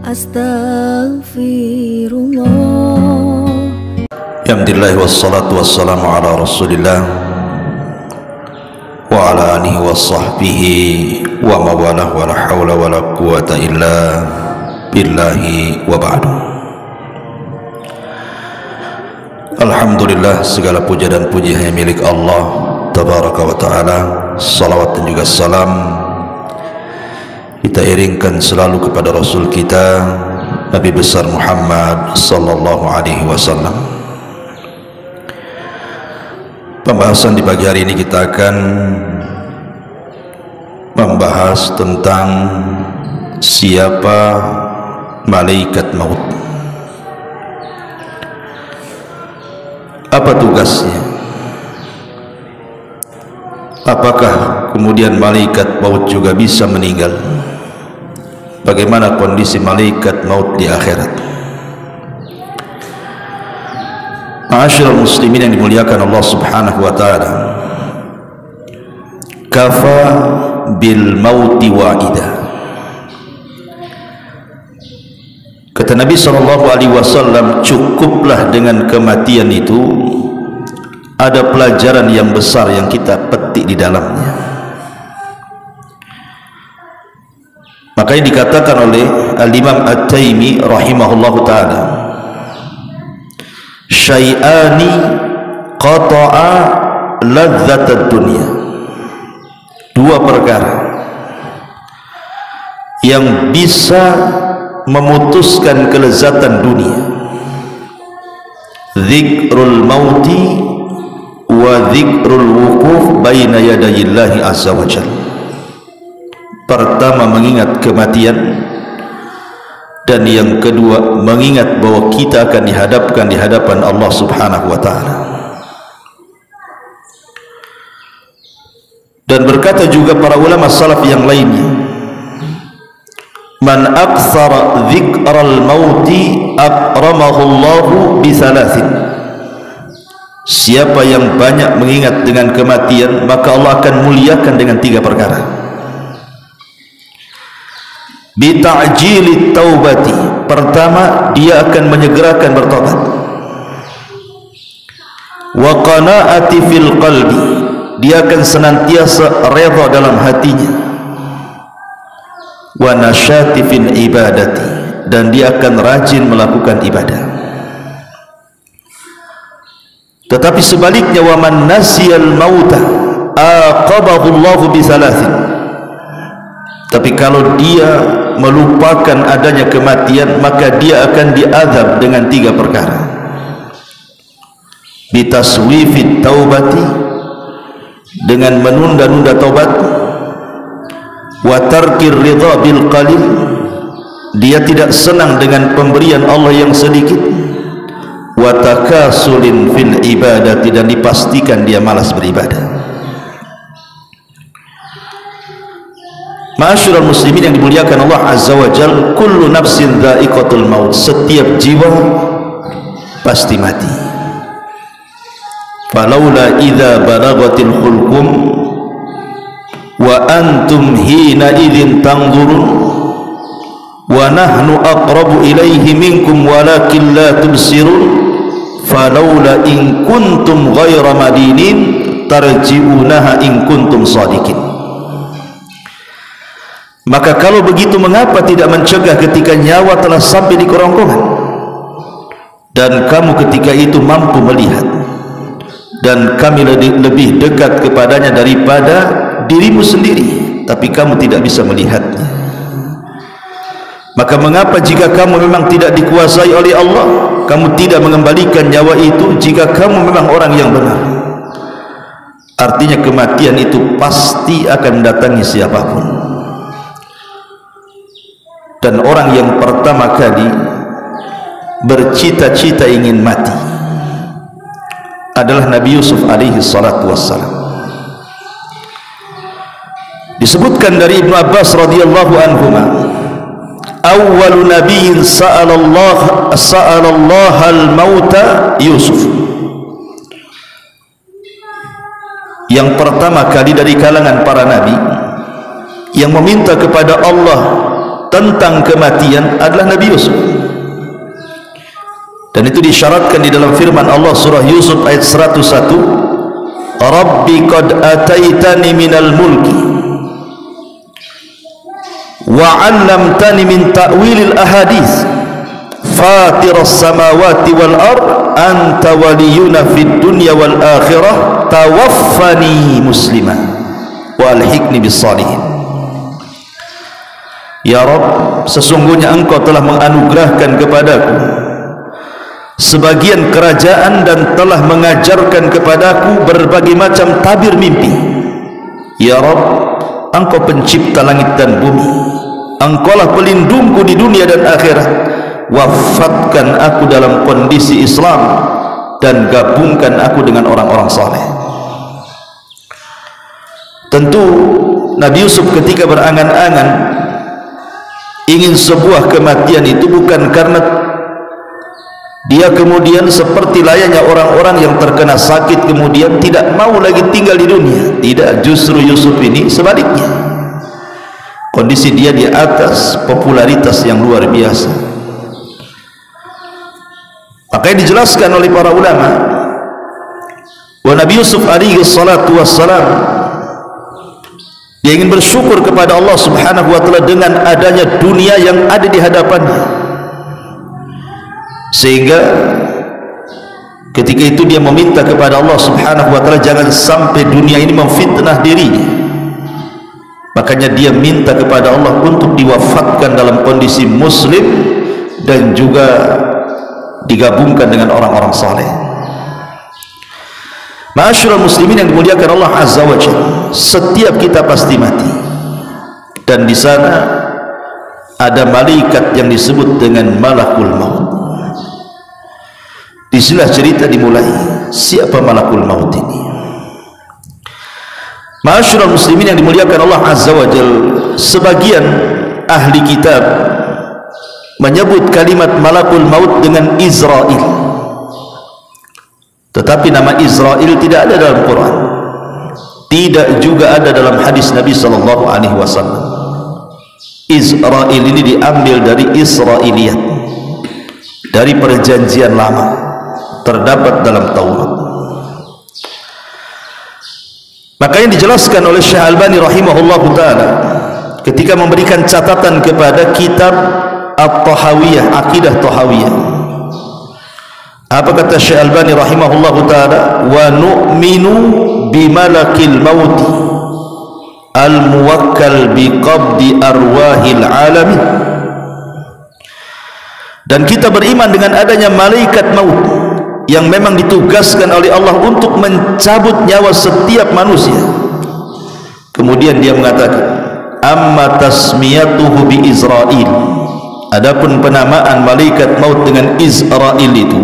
Astaghfirullah. Alhamdulillah wassalatu wassalamu ala Rasulillah wa ala alihi wa sahbihi wa mawalah wa la hawla wa la quwata illa billahi wa ba'du. Alhamdulillah, segala puja dan puji hanya milik Allah tabaraka wa ta'ala. Salawat dan juga salam kita iringkan selalu kepada Rasul kita Nabi besar Muhammad sallallahu alaihi wasallam. Pembahasan di pagi hari ini kita akan membahas tentang siapa malaikat maut. Apa tugasnya? Apakah kemudian malaikat maut juga bisa meninggal? Bagaimana kondisi malaikat maut di akhirat? Ma'asyiral muslimin yang dimuliakan Allah Subhanahu wa taala. Kafa bil mauti wa'ida. Kata Nabi sallallahu alaihi wasallam, cukuplah dengan kematian itu ada pelajaran yang besar yang kita petik di dalamnya. Makanya dikatakan oleh Al-Imam At-Taimi rahimahullahu ta'ala, syai'ani qata'a ladzatad dunya. Dua perkara yang bisa memutuskan kelezatan dunia: dzikrul mauti wa dzikrul wuquf baina yadayillahi azza wa jalla. Pertama, mengingat kematian, dan yang kedua, mengingat bahwa kita akan dihadapkan di hadapan Allah Subhanahu wa taala. Dan berkata juga para ulama salaf yang lainnya, man aktsara dzikral mauti akramahu Allahu bi thalathin. Siapa yang banyak mengingat dengan kematian, maka Allah akan muliakan dengan tiga perkara. Bita'jili taubati, pertama dia akan menyegerakan bertobat. Wa qanaati fil qalbi, dia akan senantiasa redha dalam hatinya. Wa nasyati fil ibadati, dan dia akan rajin melakukan ibadah. Tetapi sebaliknya, wa man nasiyal mauta aqabahu Allahu bi thalathin. Tapi kalau dia melupakan adanya kematian, maka dia akan diazab dengan tiga perkara: bitaswifit taubati, dengan menunda-nunda taubat; wa tarkir ridha bil qalil, dia tidak senang dengan pemberian Allah yang sedikit; wa takasulin fil ibadati, dan dipastikan dia malas beribadah. Ma'asyiral muslimin yang dimuliakan Allah azza wa jalla, kullu nafsin dha'iqatul maut, setiap jiwa pasti mati. Falaula idza balagatil hulqum wa antum hina idzin tanzurun wa nahnu aqrabu ilaihi minkum walakin la tubsirun falaula in kuntum ghaira madinin tarji'unaha in kuntum shadiqin. Maka kalau begitu, mengapa tidak mencegah ketika nyawa telah sampai di kerongkongan, dan kamu ketika itu mampu melihat, dan kami lebih dekat kepadanya daripada dirimu sendiri, tapi kamu tidak bisa melihatnya. Maka mengapa jika kamu memang tidak dikuasai oleh Allah, kamu tidak mengembalikan nyawa itu jika kamu memang orang yang benar? Artinya kematian itu pasti akan mendatangi siapapun. Dan orang yang pertama kali bercita-cita ingin mati adalah Nabi Yusuf alaihi salatu wassalam. Disebutkan dari Ibnu Abbas radhiyallahu anhuma, awwalu nabiyyin sa'alallah al-mauta Yusuf. Yang pertama kali dari kalangan para nabi yang meminta kepada Allah tentang kematian adalah Nabi Yusuf. Dan itu disyaratkan di dalam firman Allah surah Yusuf ayat 101, Rabbi qad ataitani minal mulki wa 'allamtani min ta'wilil ahadits fatiras samawati wal ard anta waliyuna fid dunya wal akhirah tawaffani musliman wa alhiqni bis salihin. Ya Rabb, sesungguhnya Engkau telah menganugerahkan kepadaku sebagian kerajaan dan telah mengajarkan kepadaku berbagai macam tabir mimpi. Ya Rabb, Engkau pencipta langit dan bumi, Engkaulah pelindungku di dunia dan akhirat. Wafatkan aku dalam kondisi Islam dan gabungkan aku dengan orang-orang saleh. Tentu Nabi Yusuf ketika berangan-angan ingin sebuah kematian itu bukan karena dia kemudian seperti layaknya orang-orang yang terkena sakit kemudian tidak mau lagi tinggal di dunia. Tidak, justru Yusuf ini sebaliknya, kondisi dia di atas popularitas yang luar biasa. Makanya dijelaskan oleh para ulama bahwa Nabi Yusuf alaihi salatu wassalam dia ingin bersyukur kepada Allah subhanahu wa ta'ala dengan adanya dunia yang ada di hadapannya, sehingga ketika itu dia meminta kepada Allah subhanahu wa ta'ala jangan sampai dunia ini memfitnah dirinya. Makanya dia minta kepada Allah untuk diwafatkan dalam kondisi muslim dan juga digabungkan dengan orang-orang saleh. Ma'asyiral muslimin yang dimuliakan Allah azza wa jalla, setiap kita pasti mati, dan di sana ada malaikat yang disebut dengan malakul maut. Disinilah cerita dimulai. Siapa malakul maut ini? Ma'asyiral muslimin yang dimuliakan Allah azza wa jalla, sebagian ahli kitab menyebut kalimat malakul maut dengan Israel, tetapi nama Israel tidak ada dalam Quran, tidak juga ada dalam hadis Nabi sallallahu alaihi wasallam. Israel ini diambil dari Israiliyat, dari perjanjian lama, terdapat dalam Taurat. Makanya dijelaskan oleh Syekh Albani rahimahullahu taala ketika memberikan catatan kepada kitab At-Tahawiyah, Aqidah Tahawiyah. Apa kata Syekh Albani rahimahullahu taala? Wa nu'minu bimalakil maut al-muwakkal biqabdi arwahil alamin. Dan kita beriman dengan adanya malaikat maut yang memang ditugaskan oleh Allah untuk mencabut nyawa setiap manusia. Kemudian dia mengatakan, amma tasmiyatuhu bi Israil, adapun penamaan malaikat maut dengan Israil itu,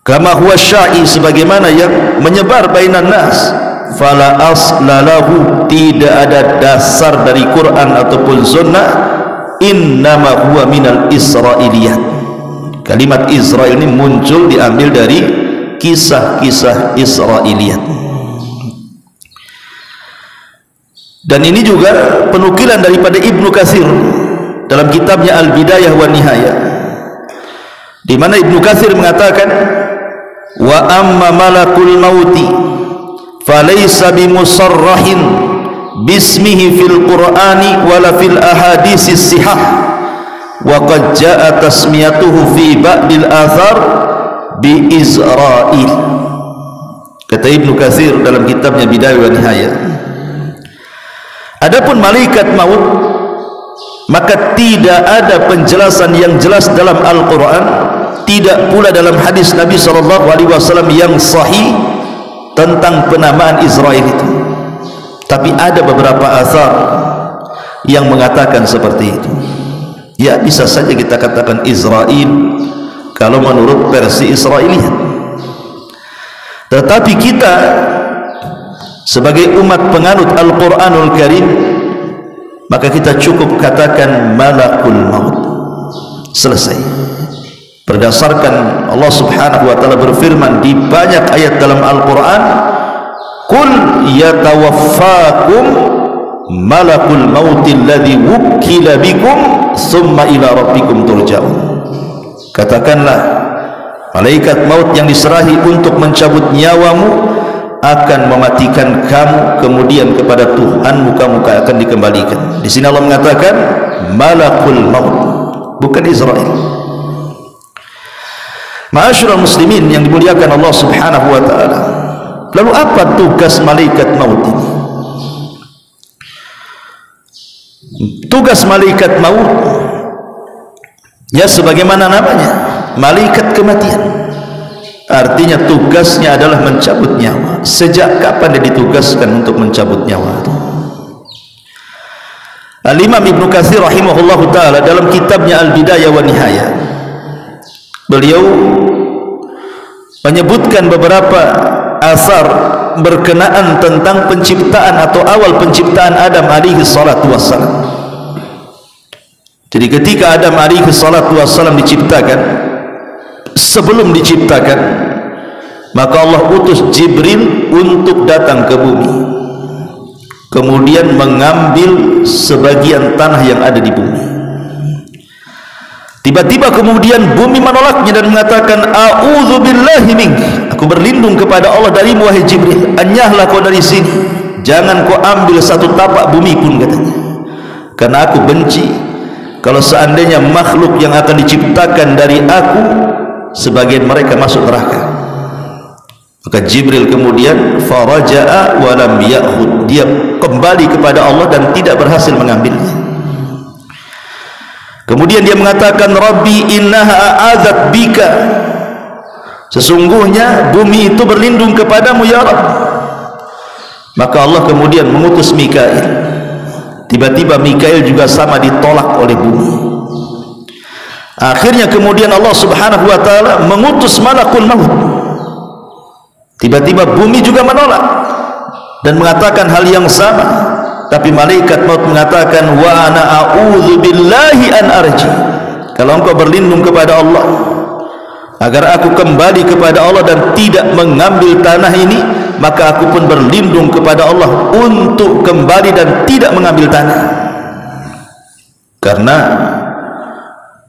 kama huwa syai, sebagaimana yang menyebar bainan nas, fala aslalahu, tidak ada dasar dari Quran ataupun sunnah, innama huwa minal Israiliyat. Kalimat Israel ini muncul diambil dari kisah-kisah Israiliyat. Dan ini juga penukilan daripada Ibnu Katsir dalam kitabnya Al-Bidayah wa Nihayah, di mana Ibnu Katsir mengatakan, wa amma malakul mauti falaysa bimusarrahin bismihi fil Qur'ani wala fil ahaditsis sihah, wa qad jaa tasmiyatuhu fi ba'dil athar bi Israil. Kata Ibnu Katsir dalam kitabnya Bidayah wa Nihayah, adapun malaikat maut, maka tidak ada penjelasan yang jelas dalam Al-Quran, tidak pula dalam hadis Nabi SAW yang sahih tentang penamaan Israel itu. Tapi ada beberapa asar yang mengatakan seperti itu. Ya, bisa saja kita katakan Israel kalau menurut versi Israiliyat, tetapi kita sebagai umat penganut Al-Quranul Karim, maka kita cukup katakan malakul maut. Selesai. Berdasarkan Allah subhanahu wa ta'ala berfirman di banyak ayat dalam Al-Quran, Qul yatawaffakum malakul mautil ladzi wukila bikum summa ila rabbikum turja'un. Katakanlah, malaikat maut yang diserahi untuk mencabut nyawamu akan mematikan kamu, kemudian kepada Tuhanmu kamu akan dikembalikan. Di sini Allah mengatakan malakul maut, bukan Israel. Ma'asyiral muslimin yang dimuliakan Allah Subhanahu wa taala. Lalu apa tugas malaikat maut ini? Tugas malaikat maut ya sebagaimana namanya, malaikat kematian. Artinya tugasnya adalah mencabut nyawa. Sejak kapan dia ditugaskan untuk mencabut nyawa itu? Al-Imam Ibnu Katsir rahimahullahu taala dalam kitabnya Al-Bidayah wa Nihayah, beliau menyebutkan beberapa asar berkenaan tentang penciptaan atau awal penciptaan Adam alaihi salatu wassalam. Jadi ketika Adam alaihi salatu wassalam diciptakan, sebelum diciptakan, maka Allah utus Jibril untuk datang ke bumi, kemudian mengambil sebagian tanah yang ada di bumi. Tiba-tiba kemudian bumi menolaknya dan mengatakan, a'udzu billahi mink, aku berlindung kepada Allah darimu wahai Jibril, enyahlah kau dari sini, jangan kau ambil satu tapak bumi pun, katanya, karena aku benci kalau seandainya makhluk yang akan diciptakan dari aku sebagian mereka masuk neraka. Maka Jibril kemudian faraja'a wa lam ya'khud, dia kembali kepada Allah dan tidak berhasil mengambilnya. Kemudian dia mengatakan, Rabbi innaha a'adzat bika, sesungguhnya bumi itu berlindung kepadamu ya Rabb. Maka Allah kemudian mengutus Mikail. Tiba-tiba Mikail juga sama ditolak oleh bumi. Akhirnya kemudian Allah Subhanahu wa taala mengutus malakul maut. Tiba-tiba bumi juga menolak dan mengatakan hal yang sama. Tapi malaikat maut mengatakan, wa ana a'udzu billahi an arji, kalau engkau berlindung kepada Allah agar aku kembali kepada Allah dan tidak mengambil tanah ini, maka aku pun berlindung kepada Allah untuk kembali dan tidak mengambil tanah. Karena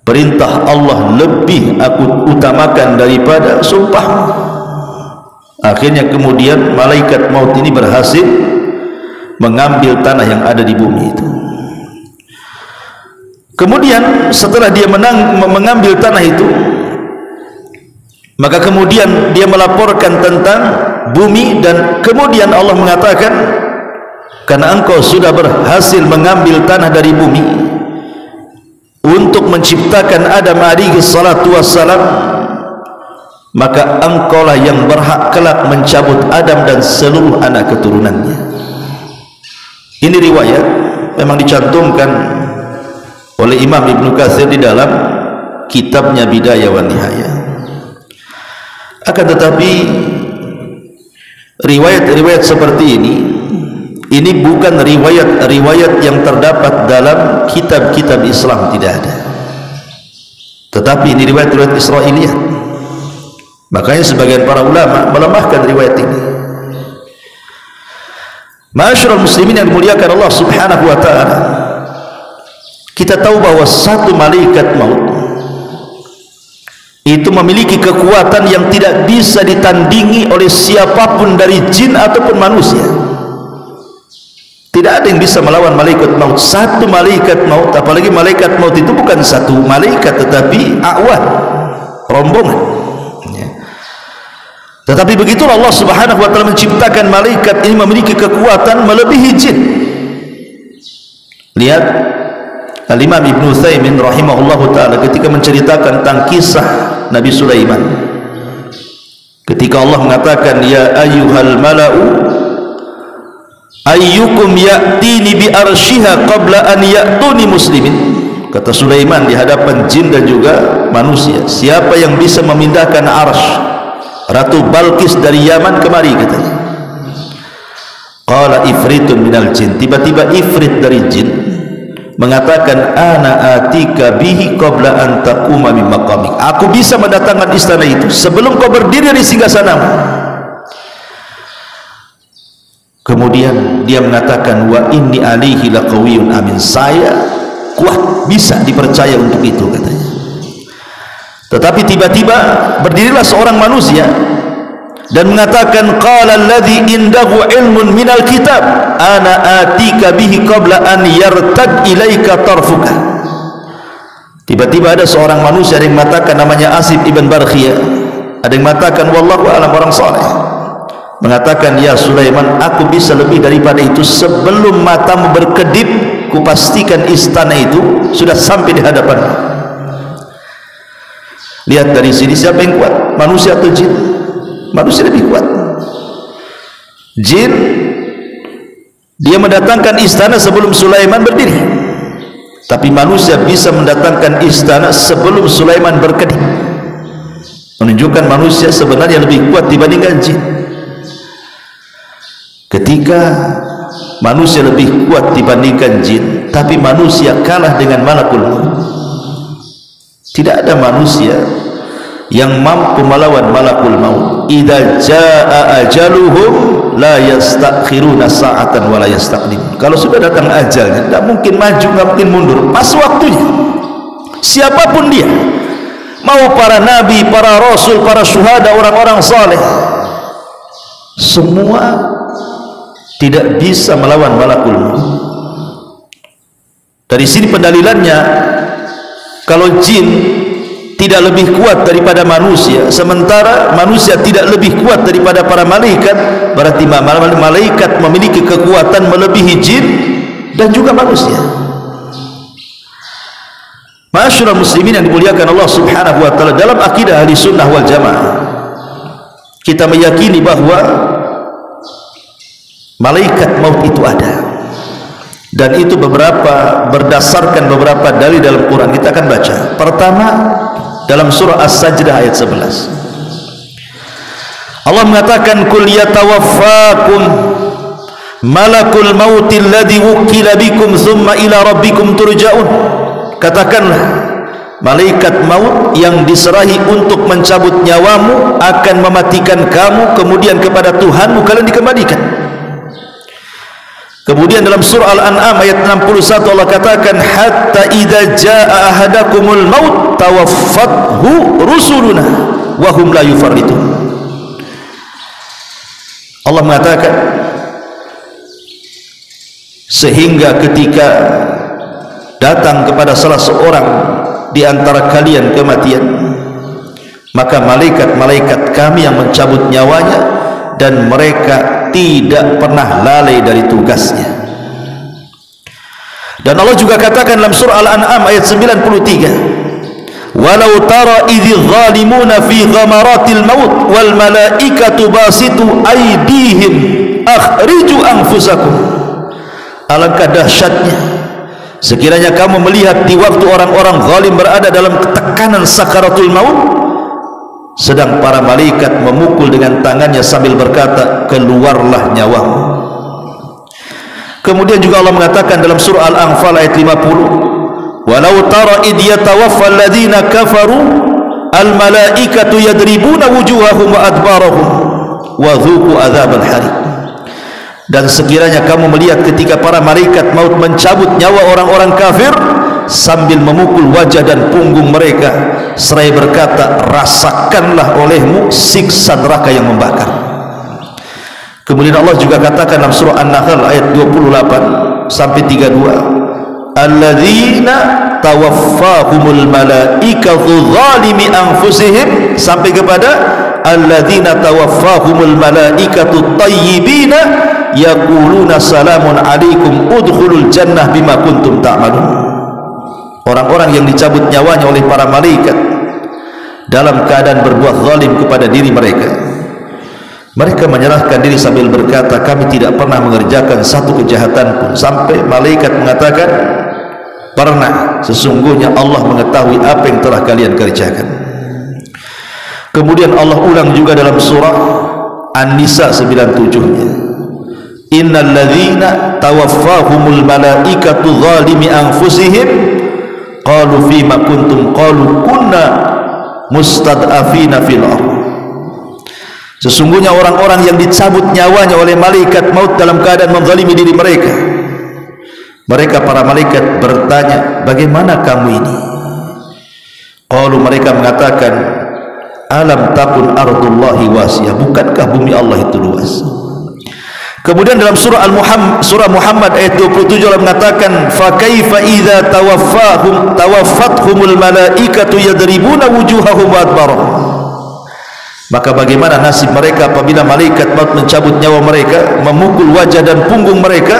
perintah Allah lebih aku utamakan daripada sumpah. Akhirnya kemudian malaikat maut ini berhasil mengambil tanah yang ada di bumi itu. Kemudian setelah dia mengambil tanah itu, maka kemudian dia melaporkan tentang bumi, dan kemudian Allah mengatakan, karena engkau sudah berhasil mengambil tanah dari bumi untuk menciptakan Adam alaihi salatu wassalam, maka engkaulah yang berhak kelak mencabut Adam dan seluruh anak keturunannya. Ini riwayat memang dicantumkan oleh Imam Ibnu Katsir di dalam kitabnya Bidayah wa Nihayah. Akan tetapi riwayat-riwayat seperti ini bukan riwayat-riwayat yang terdapat dalam kitab-kitab Islam, tidak ada. Tetapi ini riwayat-riwayat Israiliyat. Makanya sebagian para ulama melemahkan riwayat ini. Ma'asyiral muslimin yang dimuliakan Allah Subhanahu wa taala, kita tahu bahwa satu malaikat maut itu memiliki kekuatan yang tidak bisa ditandingi oleh siapapun dari jin ataupun manusia. Tidak ada yang bisa melawan malaikat maut. Satu malaikat maut, apalagi malaikat maut itu bukan satu malaikat tetapi awan, rombongan. Tetapi begitulah Allah Subhanahu wa taala menciptakan malaikat ini memiliki kekuatan melebihi jin. Lihat Al-Imam Ibnu Utsaimin rahimahullahu taala ketika menceritakan tentang kisah Nabi Sulaiman. Ketika Allah mengatakan, ya ayyuhal mala'u ayyukum ya'tini bi arsyiha qabla an ya'tuni muslimin. Kata Sulaiman di hadapan jin dan juga manusia, siapa yang bisa memindahkan arsy Ratu Balqis dari Yaman kemari, katanya. Qala ifritun minal jin, tiba-tiba ifrit dari jin mengatakan, ana atika bihi qabla an taquma min maqamik, aku bisa mendatangkan istana itu sebelum kau berdiri dari singgasanamu. Kemudian dia mengatakan, wa inni alaihi laqawiyyun amin, saya kuat, bisa dipercaya untuk itu, katanya. Tetapi tiba-tiba berdirilah seorang manusia dan mengatakan, qala alladhi indahu ilmun minal kitab ana atika bihi qabla an yartad ilaika tarfuka. Tiba-tiba ada seorang manusia yang mengatakan, namanya Asif ibn Barkhiyah, ada yang mengatakan wallahu a'lam, orang saleh, mengatakan, ya Sulaiman, aku bisa lebih daripada itu. Sebelum matamu berkedip, kupastikan istana itu sudah sampai di hadapanmu. Lihat dari sini, siapa yang kuat, manusia atau jin? Manusia lebih kuat. Jin, dia mendatangkan istana sebelum Sulaiman berdiri, tapi manusia bisa mendatangkan istana sebelum Sulaiman berkedip, menunjukkan manusia sebenarnya lebih kuat dibandingkan jin. Ketika manusia lebih kuat dibandingkan jin, tapi manusia kalah dengan malakul maut. Tidak ada manusia yang mampu melawan malakul maut. Idza jaa ajaluhum la yastakhiruna sa'atan wa la yastaqdim. Kalau sudah datang ajalnya, tidak mungkin maju, tidak mungkin mundur, pas waktunya. Siapapun dia, mau para nabi, para rasul, para syuhada, orang-orang saleh, semua tidak bisa melawan malakul maut. Dari sini pendalilannya, kalau jin tidak lebih kuat daripada manusia, sementara manusia tidak lebih kuat daripada para malaikat, berarti malaikat memiliki kekuatan melebihi jin dan juga manusia. Ma'asyiral muslimin yang dimuliakan Allah Subhanahu wa taala, dalam akidah ahli sunnah wal jamaah, kita meyakini bahwa malaikat maut itu ada, dan itu berdasarkan beberapa dalil dalam Quran. Kita akan baca. Pertama, dalam surah As-Sajdah ayat 11, Allah mengatakan, kul yatawaffakum malakul mauti alladhi wukila bikum thumma ila rabbikum turja'un. Katakanlah, malaikat maut yang diserahi untuk mencabut nyawamu akan mematikan kamu, kemudian kepada Tuhanmu kalian dikembalikan. Kemudian dalam surah Al-An'am ayat 61 Allah katakan, hatta idza jaa ahadakumul maut tawaffathu rusuluna wa hum la yufarritun. Allah mengatakan, sehingga ketika datang kepada salah seorang di antara kalian kematian, maka malaikat-malaikat kami yang mencabut nyawanya, dan mereka tidak pernah lalai dari tugasnya. Dan Allah juga katakan dalam surah Al-An'am ayat 93, walau tara idz zalimuna fi ghamaratil maut wal malaikatu basitu aydihim akhriju anfusakum. Alangkah dahsyatnya sekiranya kamu melihat di waktu orang-orang zalim berada dalam tekanan sakaratul maut, sedang para malaikat memukul dengan tangannya sambil berkata, keluarlah nyawamu. Kemudian juga Allah mengatakan dalam surah Al-Anfal ayat 50, walau tara id yatawaffal ladzina kafaru al malaikatu yadribuna wujuhahum wa adbarahum wa dzuqu adzabal hariq. Dan sekiranya kamu melihat ketika para malaikat maut mencabut nyawa orang-orang kafir sambil memukul wajah dan punggung mereka, seraya berkata, rasakanlah olehmu siksa neraka yang membakar. Kemudian Allah juga katakan dalam surah An-Nahl ayat 28 sampai 32, alladzina tawaffahumul malaikatu zalimi anfusihim, sampai kepada alladzina tawaffahumul malaikatu tayyibina yaquluna salamun alaikum udkhulul jannah bima kuntum ta'malun. Orang-orang yang dicabut nyawanya oleh para malaikat dalam keadaan berbuat zalim kepada diri mereka, mereka menyerahkan diri sambil berkata, kami tidak pernah mengerjakan satu kejahatan pun, sampai malaikat mengatakan, pernah, sesungguhnya Allah mengetahui apa yang telah kalian kerjakan. Kemudian Allah ulang juga dalam surah An-Nisa 97-nya, innal ladzina tawaffahumul malaikatu zalimi anfusihim qalu fima kuntum qalu kunna mustad'afina fil ardh. Sesungguhnya orang-orang yang dicabut nyawanya oleh malaikat maut dalam keadaan menzalimi diri mereka, mereka para malaikat bertanya, bagaimana kamu ini? Qalu, mereka mengatakan, alam takun ardullahi wasiyah, bukankah bumi Allah itu luas? Kemudian dalam surah Muhammad ayat 27 Allah mengatakan, fa kaifa idza tawaffathumul malaikatu yadribuna wujuhahum wa adbarahum. Maka bagaimana nasib mereka apabila malaikat maut mencabut nyawa mereka, memukul wajah dan punggung mereka,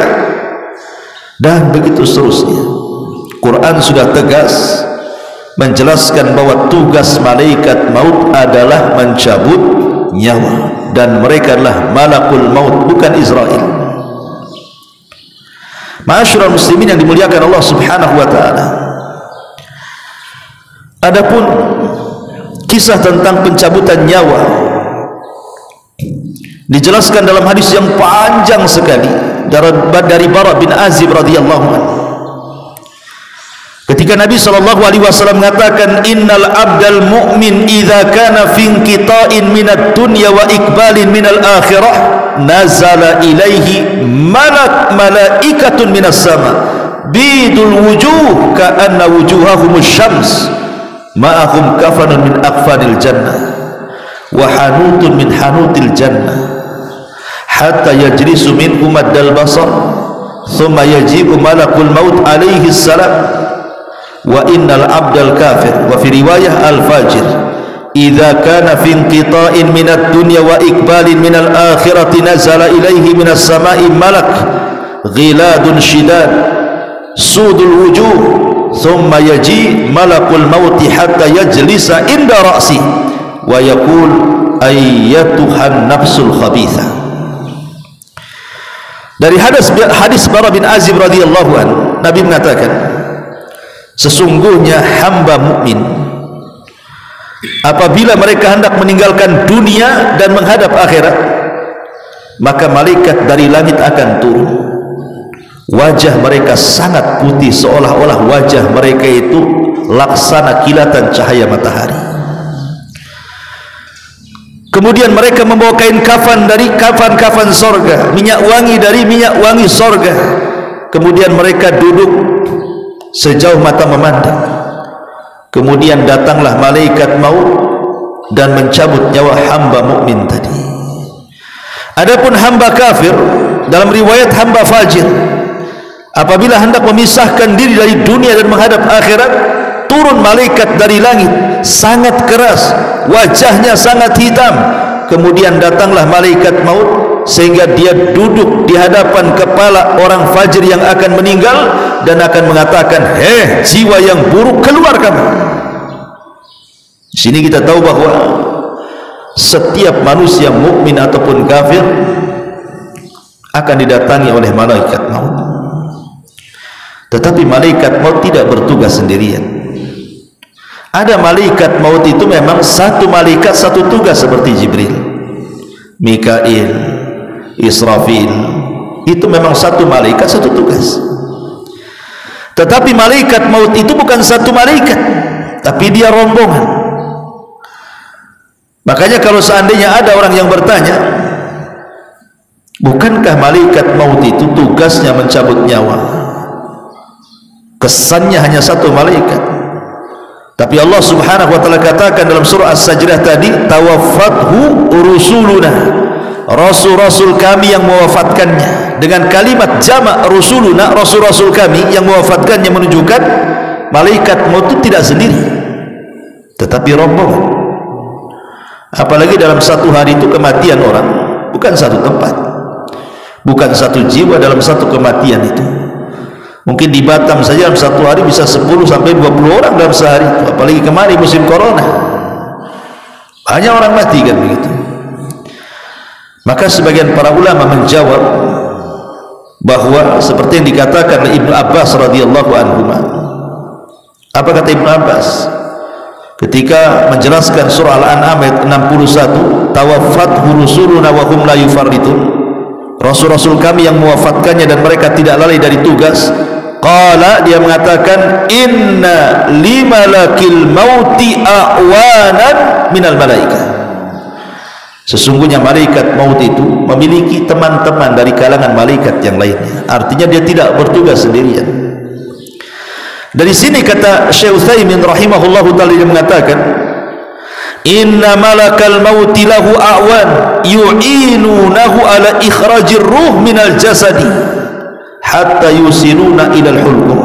dan begitu seterusnya. Quran sudah tegas menjelaskan bahwa tugas malaikat maut adalah mencabut nyawa, dan mereka adalah malakul maut, bukan Israel. Ma'asyiral muslimin yang dimuliakan Allah Subhanahu wa taala. Adapun kisah tentang pencabutan nyawa dijelaskan dalam hadis yang panjang sekali dari Bara bin Azib radhiyallahu anhu. Ketika Nabi SAW mengatakan, innal abdal mu'min idza kana fi inqita'in minad dunya wa iqbalin minal akhirah nazala ilaihi malaikatun minas sama bidul wujuh ka'anna wujuhahumus syams ma'ahum kafanun min aqfanil jannah wa hanutun min hanutil jannah hatta yajlisu minhum ad-dal basar thumma yajibu malakul maut alaihi salam wa innal abdal kafir wa fi riwayah al-fajir idza kana fi inqita'in minad dunya wa iqbalin minal akhirati nazala ilaihi minas sama'i malak ghiladun shidad sudul wujuh thumma yaji malakul mauti hatta yajlisa inda ra'si wa yaqul ayyatuhan nafsul khabithah. Dari hadis Bara bin Azib radhiyallahu anhu, Nabi mengatakan, sesungguhnya hamba mukmin apabila mereka hendak meninggalkan dunia dan menghadap akhirat, maka malaikat dari langit akan turun. Wajah mereka sangat putih, seolah-olah wajah mereka itu laksana kilatan cahaya matahari. Kemudian mereka membawa kain kafan dari kafan-kafan sorga, minyak wangi dari minyak wangi sorga. Kemudian mereka duduk sejauh mata memandang. Kemudian datanglah malaikat maut dan mencabut nyawa hamba mukmin tadi. Adapun hamba kafir, dalam riwayat hamba fajir, apabila hendak memisahkan diri dari dunia dan menghadap akhirat, turun malaikat dari langit sangat keras, wajahnya sangat hitam. Kemudian datanglah malaikat maut sehingga dia duduk di hadapan kepala orang fajir yang akan meninggal dan akan mengatakan, jiwa yang buruk, keluar kamu. Di sini kita tahu bahwa setiap manusia mukmin ataupun kafir akan didatangi oleh malaikat maut. Tetapi malaikat maut tidak bertugas sendirian. Ada malaikat maut itu memang satu malaikat satu tugas, seperti Jibril, Mikail, Israfil, itu memang satu malaikat satu tugas. Tetapi malaikat maut itu bukan satu malaikat, tapi dia rombongan. Makanya kalau seandainya ada orang yang bertanya, bukankah malaikat maut itu tugasnya mencabut nyawa? Kesannya hanya satu malaikat, tapi Allah Subhanahu wa taala katakan dalam surah As-Sajdah tadi, tawaffathu rusuluna, rasul-rasul kami yang mewafatkannya. Dengan kalimat jamak rusuluna, rasul-rasul kami yang mewafatkannya, menunjukkan malaikat maut itu tidak sendiri, tetapi rombongan. Apalagi dalam satu hari itu kematian orang bukan satu tempat, bukan satu jiwa dalam satu kematian itu. Mungkin di Batam saja dalam satu hari bisa 10 sampai 20 orang dalam sehari. Apalagi kemarin musim corona, banyak orang mati kan begitu. Maka sebagian para ulama menjawab bahwa seperti yang dikatakan oleh Ibnu Abbas radhiyallahu anhu. Apa kata Ibnu Abbas ketika menjelaskan surah Al-An'am ayat 61, tawaffathu rusuluna wa hum la yufarritun, rasul-rasul kami yang mewafatkannya dan mereka tidak lalai dari tugas. Qala, dia mengatakan, inna limalakil mauti a'wanan minal malaikah, Sesungguhnya malaikat maut itu memiliki teman-teman dari kalangan malaikat yang lainnya. Artinya dia tidak bertugas sendirian. Dari sini kata Syekh Utsaimin rahimahullahu taala yang mengatakan, inna malakal mauti lahu a'wan yu'inunahu ala ikhrajir ruh minal jasadi hatta yusiluna ilal hulqum.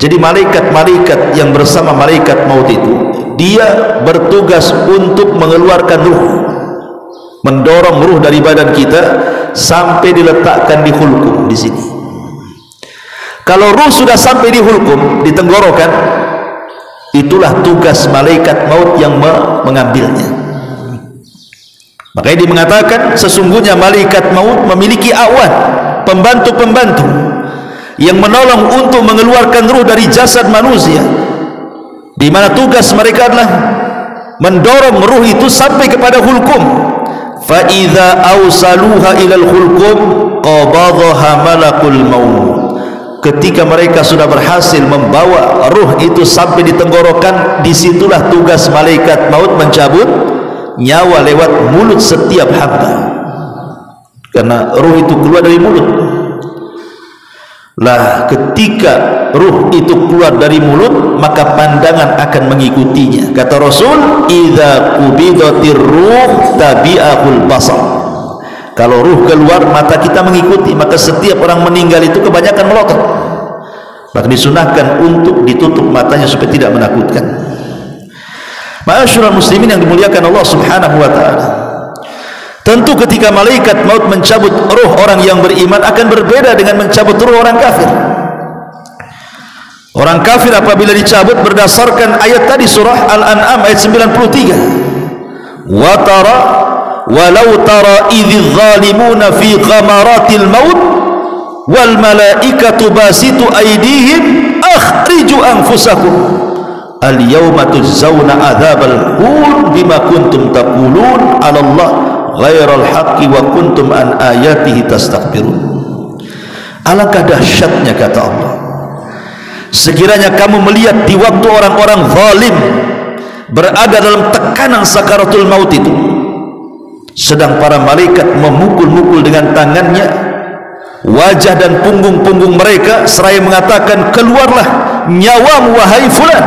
Jadi malaikat-malaikat yang bersama malaikat maut itu, dia bertugas untuk mengeluarkan ruh, mendorong ruh dari badan kita sampai diletakkan di hulqum di sini. Kalau ruh sudah sampai di hulqum, di tenggorokan, itulah tugas malaikat maut yang mengambilnya. Makanya dia mengatakan sesungguhnya malaikat maut memiliki awan, pembantu-pembantu yang menolong untuk mengeluarkan ruh dari jasad manusia, di mana tugas mereka adalah mendorong ruh itu sampai kepada hulqum. Fa idza awsaluha ilal hulqum qabadhaha malakul maut. Ketika mereka sudah berhasil membawa ruh itu sampai di tenggorokan, disitulah tugas malaikat maut mencabut nyawa lewat mulut setiap hamba, karena ruh itu keluar dari mulut. Lah ketika ruh itu keluar dari mulut, maka pandangan akan mengikutinya. Kata Rasul, idza qubidatir ruh tabi'ahul basar. Kalau ruh keluar, mata kita mengikuti. Maka setiap orang meninggal itu kebanyakan melotot, maka disunahkan untuk ditutup matanya supaya tidak menakutkan. Ma'asyiral muslimin yang dimuliakan Allah subhanahu wa ta'ala, tentu ketika malaikat maut mencabut ruh orang yang beriman akan berbeda dengan mencabut ruh orang kafir. Orang kafir apabila dicabut berdasarkan ayat tadi, surah Al-An'am ayat 93, wa tara walau tara idz zalimuna fi ghamaratil maut wal malaikatu basitu aydihim akhriju anfusakum al yawma tujzauna adzabal hun bima kuntum taqulun 'ala Allah ghairal haqqi wa kuntum an ayatihi tastakbirun. Alangkah dahsyatnya, kata Allah, sekiranya kamu melihat di waktu orang-orang zalim berada dalam tekanan sakaratul maut itu, sedang para malaikat memukul-mukul dengan tangannya wajah dan punggung-punggung mereka seraya mengatakan, keluarlah nyawamu wahai fulan.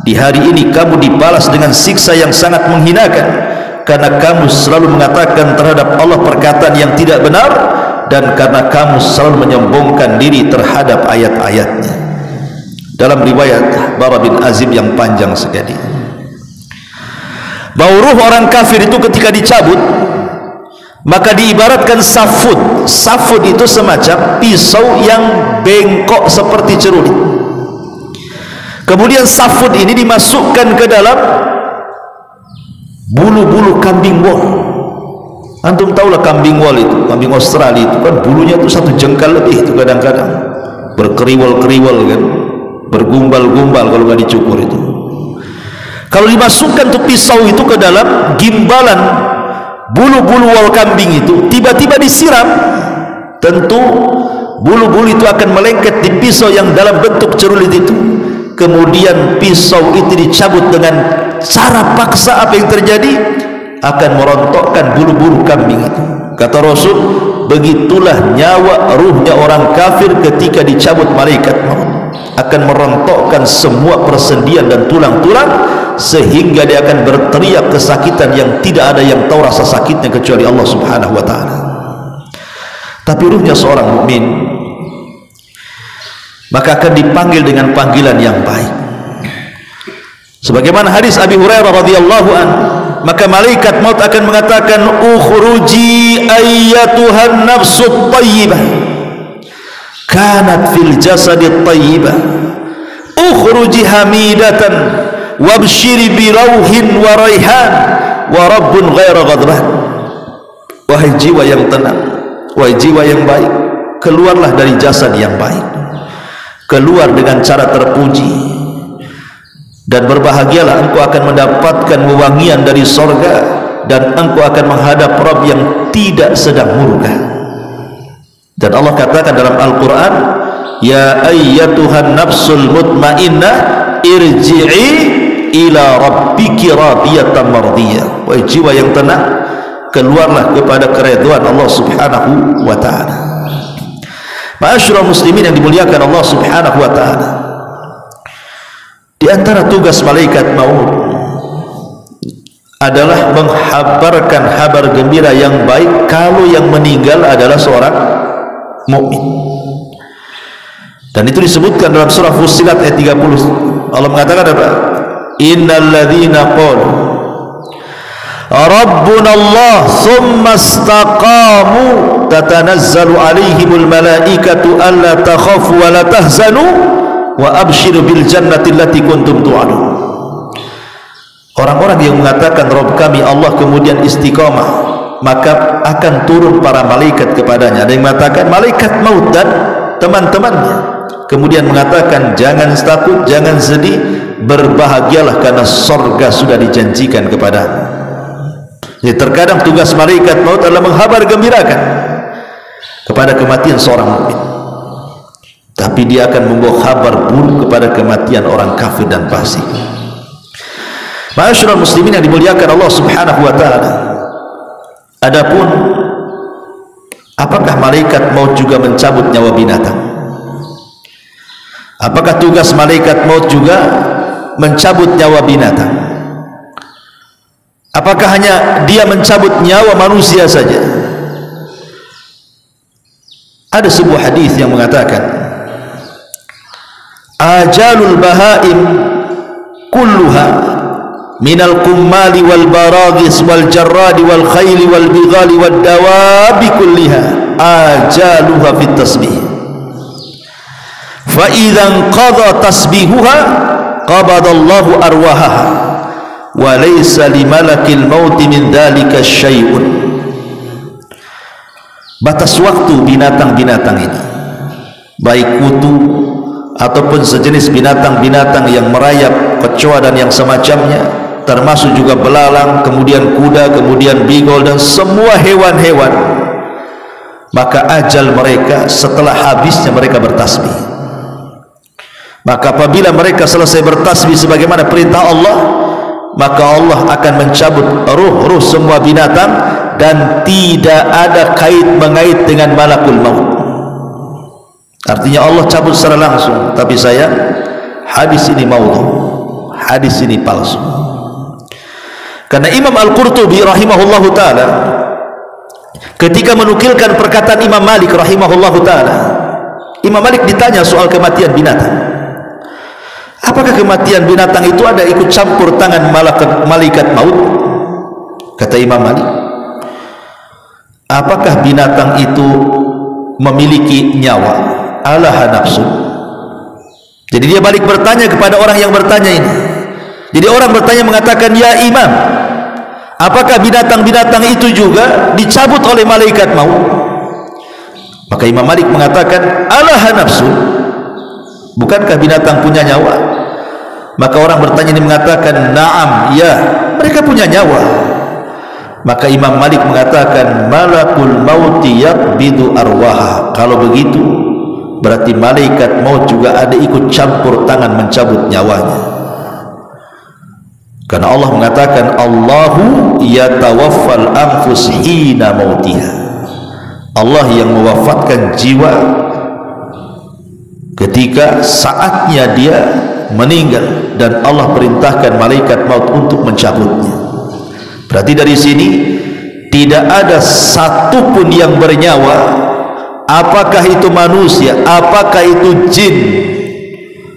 Di hari ini kamu dibalas dengan siksa yang sangat menghinakan, karena kamu selalu mengatakan terhadap Allah perkataan yang tidak benar, dan karena kamu selalu menyombongkan diri terhadap ayat-ayatnya. Dalam riwayat Bara bin Azib yang panjang sekali, bahwa ruh orang kafir itu ketika dicabut, maka diibaratkan safud. Safud itu semacam pisau yang bengkok seperti cerulit. Kemudian safud ini dimasukkan ke dalam bulu-bulu kambing wol. Antum tahulah kambing wol itu, kambing Australia itu kan bulunya itu 1 jengkal lebih itu, kadang-kadang berkeriwal-keriwal kan, bergumbal-gumbal kalau nggak dicukur itu. Kalau dimasukkan tuh pisau itu ke dalam gimbalan bulu-bulu wol kambing itu, tiba-tiba disiram, tentu bulu-bulu itu akan melengket di pisau yang dalam bentuk cerulit itu. Kemudian pisau itu dicabut dengan cara paksa. Apa yang terjadi? Akan merontokkan bulu-bulu kambing itu. Kata Rasul, begitulah nyawa ruhnya orang kafir ketika dicabut malaikat maut, akan merontokkan semua persendian dan tulang-tulang, sehingga dia akan berteriak kesakitan yang tidak ada yang tahu rasa sakitnya kecuali Allah subhanahu wa ta'ala. Tapi ruhnya seorang mukmin maka akan dipanggil dengan panggilan yang baik, sebagaimana hadis Abi Hurairah radhiyallahu anhu, maka malaikat maut akan mengatakan, ukhruji ayyatuhan nafsut tayyibah kanat fil jasadit tayyibah ukhruji hamidatan wabshiri birauhin wa raihan wa rabbun ghaira ghadban. Wahai jiwa yang tenang, wahai jiwa yang baik, keluarlah dari jasad yang baik, keluar dengan cara terpuji, dan berbahagialah engkau akan mendapatkan wewangian dari sorga, dan engkau akan menghadap Rabb yang tidak sedang murka. Dan Allah katakan dalam Al-Quran, ya ayyatuhan nafsul mutmainnah irji'i ila rabbiki radiyatan mardiyah. Wahai jiwa yang tenang, keluarlah kepada keridhaan Allah Subhanahu wa taala. Ma'asyiral muslimin yang dimuliakan Allah Subhanahu wa taala, di antara tugas malaikat maut adalah menghabarkan kabar gembira yang baik kalau yang meninggal adalah seorang mukmin. Dan itu disebutkan dalam surah Fussilat ayat 30. Allah mengatakan apa? Innal ladzina qalu Rabbuna Allah thumma istaqamu tatanazzalu alaihimul malaikatu alla takhafu wa la tahzanu wa abshiru bil jannati allati kuntum tu'adun. Orang-orang yang mengatakan Rabb kami Allah kemudian istiqamah, maka akan turun para malaikat kepadanya. Ada yang mengatakan malaikat maut dan teman-temannya, kemudian mengatakan jangan takut, jangan sedih, berbahagialah karena surga sudah dijanjikan kepadamu. Jadi terkadang tugas malaikat maut adalah menghabar gembirakan kepada kematian seorang mukmin, tapi dia akan membawa kabar buruk kepada kematian orang kafir dan fasik. Ma'asyiral muslimin yang dimuliakan Allah Subhanahu wa taala, adapun apakah malaikat maut juga mencabut nyawa binatang? Apakah tugas malaikat maut juga mencabut nyawa binatang? Apakah hanya dia mencabut nyawa manusia saja? Ada sebuah hadis yang mengatakan ajalul bahaim kulluha minal kummali wal baragis wal jarradi wal khayli wal bighali wal dawabi kulliha ajaluha fit tasbih fa idhan qadha tasbihuha qabadallahu arwahaha wa laysa limalakil mauti min dhalika syai'un. Batas waktu binatang-binatang ini, baik kutu ataupun sejenis binatang-binatang yang merayap, kecoa dan yang semacamnya, termasuk juga belalang, kemudian kuda, kemudian bigol dan semua hewan-hewan, maka ajal mereka setelah habisnya mereka bertasbih. Maka apabila mereka selesai bertasbih sebagaimana perintah Allah, maka Allah akan mencabut ruh-ruh semua binatang dan tidak ada kait-mengait dengan malakul maut. Artinya Allah cabut secara langsung, tapi sayang hadis ini maudhu, hadis ini palsu. Karena Imam Al-Qurtubi rahimahullahu ta'ala ketika menukilkan perkataan Imam Malik rahimahullahu ta'ala, Imam Malik ditanya soal kematian binatang, apakah kematian binatang itu ada ikut campur tangan malaikat maut? Kata Imam Malik, apakah binatang itu memiliki nyawa? Alaha nafsu. Jadi dia balik bertanya kepada orang yang bertanya ini. Jadi orang bertanya mengatakan, ya Imam, apakah binatang-binatang itu juga dicabut oleh malaikat maut? Maka Imam Malik mengatakan, alaha nafsu, bukankah binatang punya nyawa? Maka orang bertanya ini mengatakan, na'am, ya, mereka punya nyawa. Maka Imam Malik mengatakan, malakul mauti yaqbidu arwaha. Kalau begitu berarti malaikat maut juga ada ikut campur tangan mencabut nyawanya. Karena Allah mengatakan, Allahu yatawaffal anfus hina mautiha. Allah yang mewafatkan jiwa ketika saatnya dia meninggal, dan Allah perintahkan malaikat maut untuk mencabutnya. Berarti dari sini tidak ada satupun yang bernyawa, apakah itu manusia, apakah itu jin,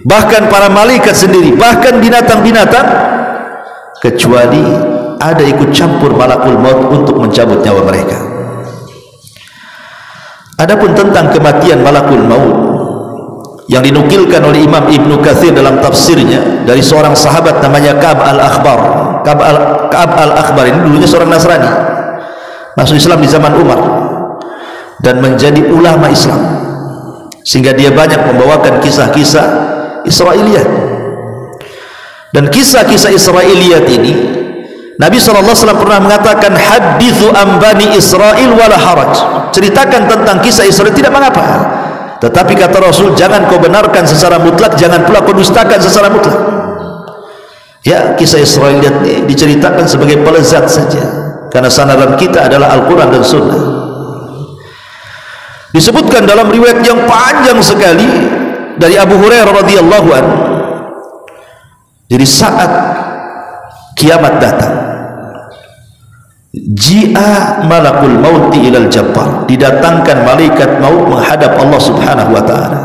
bahkan para malaikat sendiri, bahkan binatang-binatang, kecuali ada ikut campur malakul maut untuk mencabut nyawa mereka. Adapun tentang kematian malakul maut yang dinukilkan oleh Imam Ibnu Katsir dalam tafsirnya dari seorang sahabat namanya Ka'ab al-Akhbar. Ka'ab al-Akhbar ini dulunya seorang Nasrani, masuk Islam di zaman Umar dan menjadi ulama Islam, sehingga dia banyak membawakan kisah-kisah Israiliyat. Dan kisah-kisah Israiliyat ini Nabi SAW pernah mengatakan, hadithu an bani Israel wala haraj, ceritakan tentang kisah Israel tidak mengapa, tetapi kata Rasul, jangan kau benarkan secara mutlak, jangan pula kau dustakan secara mutlak. Ya, kisah Israiliyat ini diceritakan sebagai pelezat saja, karena sandaran kita adalah Al-Quran dan Sunnah. Disebutkan dalam riwayat yang panjang sekali dari Abu Hurairah radhiyallahu anhu, jadi saat kiamat datang, ji'a malakul mauti ilal jabbar, didatangkan malaikat maut menghadap Allah subhanahu wa ta'ala.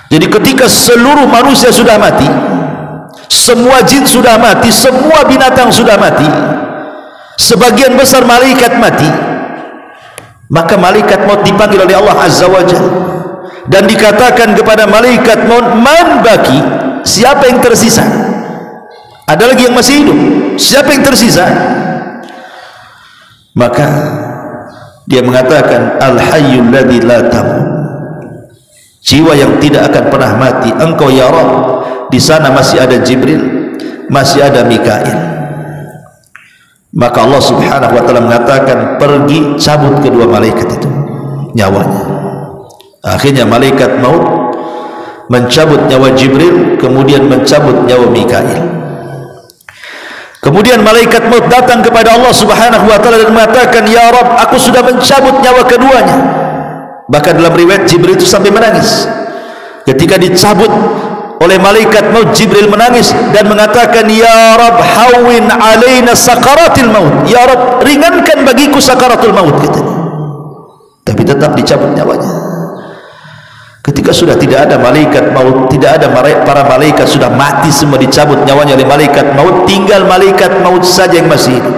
Jadi ketika seluruh manusia sudah mati, semua jin sudah mati, semua binatang sudah mati, sebagian besar malaikat mati, maka malaikat maut dipanggil oleh Allah azza wa jalla dan dikatakan kepada malaikat maut, man baki, siapa yang tersisa? Ada lagi yang masih hidup, siapa yang tersisa? Maka dia mengatakan, al hayyul ladzi la tamut, jiwa yang tidak akan pernah mati, engkau ya Rabb. Di sana masih ada Jibril, masih ada Mikail. Maka Allah subhanahu wa ta'ala mengatakan, pergi cabut kedua malaikat itu nyawanya. Akhirnya malaikat maut mencabut nyawa Jibril, kemudian mencabut nyawa Mikail. Kemudian malaikat maut datang kepada Allah subhanahu wa ta'ala dan mengatakan, ya Rabb, aku sudah mencabut nyawa keduanya. Bahkan dalam riwayat Jibril itu sampai menangis ketika dicabut oleh malaikat maut. Jibril menangis dan mengatakan, ya Rabb, hawin alaina sakaratil maut, ya Rabb, ringankan bagiku sakaratul maut, katanya. Tapi tetap dicabut nyawanya. Ketika sudah tidak ada malaikat maut, tidak ada para malaikat, sudah mati semua, dicabut nyawanya oleh malaikat maut, tinggal malaikat maut saja yang masih hidup.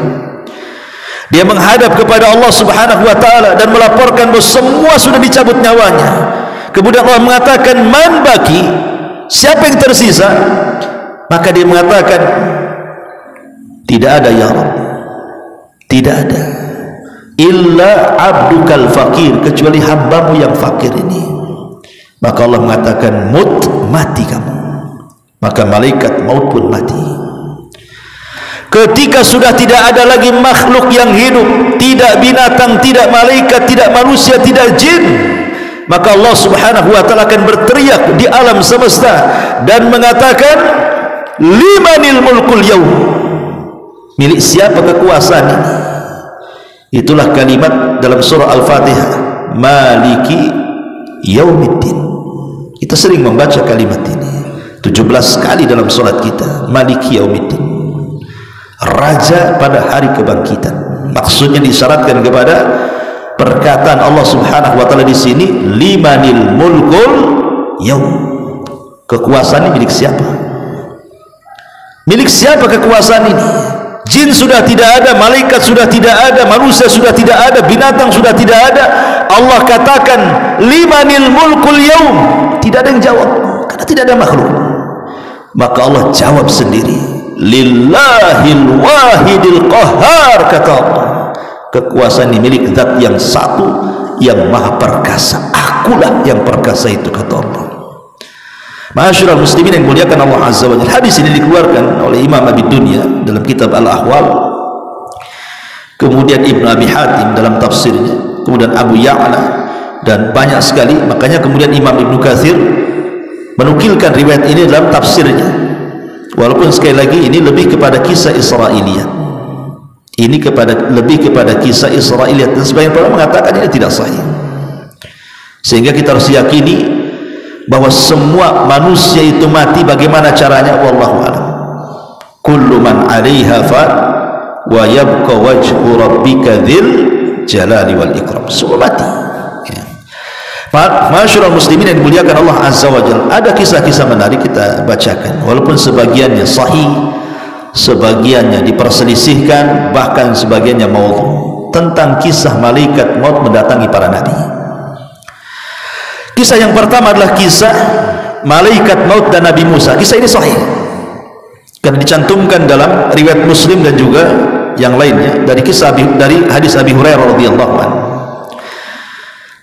Dia menghadap kepada Allah subhanahu wa ta'ala dan melaporkan bahwa semua sudah dicabut nyawanya. Kemudian Allah mengatakan, man baki, siapa yang tersisa? Maka dia mengatakan, tidak ada ya Rabb, tidak ada, illa abdukal fakir, kecuali hambamu yang fakir ini. Maka Allah mengatakan, mut, mati kamu. Maka malaikat maut pun mati. Ketika sudah tidak ada lagi makhluk yang hidup, tidak binatang, tidak malaikat, tidak manusia, tidak jin, maka Allah subhanahu wa ta'ala akan berteriak di alam semesta dan mengatakan, limanil mulkul yaum, milik siapa kekuasaan ini? Itulah kalimat dalam surah Al-Fatihah, maliki yaumiddin. Kita sering membaca kalimat ini 17 kali dalam salat kita, maliki yaumiddin, raja pada hari kebangkitan. Maksudnya disyaratkan kepada perkataan Allah subhanahu wa ta'ala di sini, limanil mulkul yaum, kekuasaan ini milik siapa? Milik siapa kekuasaan ini? Jin sudah tidak ada, malaikat sudah tidak ada, manusia sudah tidak ada, binatang sudah tidak ada. Allah katakan, limanil mulkul yaum, tidak ada yang jawab karena tidak ada makhluk. Maka Allah jawab sendiri, lillahil wahidil qahhar, kata Allah, kekuasaan ini milik zat yang satu yang maha perkasa, akulah yang perkasa itu, kata Allah. Ma'asyiral muslimin yang muliakan Allah azza wa jalla, hadis ini dikeluarkan oleh Imam Abi Dunya dalam kitab Al-Ahwal, kemudian Ibnu Abi Hatim dalam tafsirnya, kemudian Abu Ya'la, dan banyak sekali. Makanya kemudian Imam Ibnu Katsir menukilkan riwayat ini dalam tafsirnya, walaupun sekali lagi ini lebih kepada kisah Israiliyat, ini lebih kepada kisah Israiliyat, dan sebagian orang mengatakan ini tidak sahih. Sehingga kita harus yakini bahwa semua manusia itu mati. Bagaimana caranya? Wallahu a'lam. Kullu man 'alaiha fan wa yabqa wajhu rabbika dzil jalali wal ikram. Semua mati. Ya. Ma'asyiral muslimin yang dimuliakan Allah azza wa jalla, ada kisah-kisah menarik kita bacakan, walaupun sebagiannya sahih, sebagiannya diperselisihkan, bahkan sebagiannya maudhu, tentang kisah malaikat maut mendatangi para nabi. Kisah yang pertama adalah kisah malaikat maut dan Nabi Musa. Kisah ini sahih karena dicantumkan dalam riwayat Muslim dan juga yang lainnya dari hadis Abi Hurairah radhiyallahu anhu.